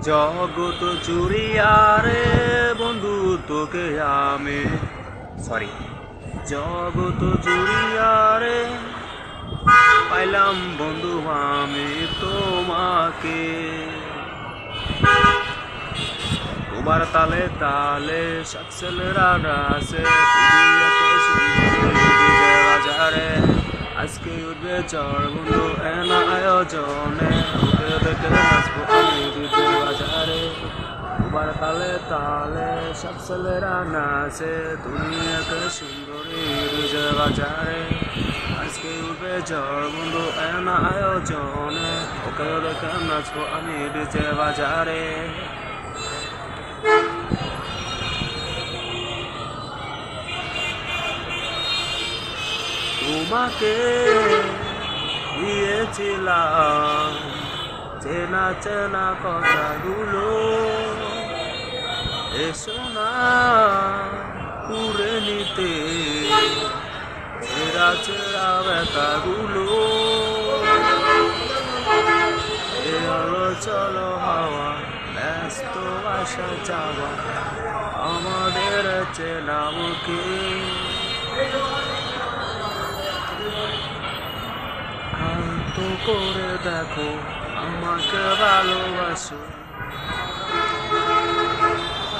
জগত জুড়িয়া রে বন্ধু তোকে আমি জগত জুড়িয়া রে পাইলাম বন্ধু আমি তোমাকে। তোমার তালে তালে সব ছেলেরা নাচে, বাজারে আজকে উঠবে ঝড় বন্ধু এনা আয়োজনে, ওকে দেখে নাচবো আমি ডিজে বাজারে। তোমার তালে তালে সব ছেলেরা নাচে, তুমি এক সুন্দরী ডিজে বাজারে আজকে উঠবে ঝড় বন্ধু এনা আয়োজনে, ওকে দেখে নাচবো আমি ডিজে বাজারে। তোমাকে দিয়েছিলাম চেনা চেনা কথাগুলো, এসো না পুরে নিতে ছেঁড়া ছেঁড়া ব্যথাগুলো। এ হলো চলো হাওয়া ব্যস্ত আসা যাওয়া আমাদের চেনা মুখে। শান্ত করে দেখো আমাকে ভালোবাসো,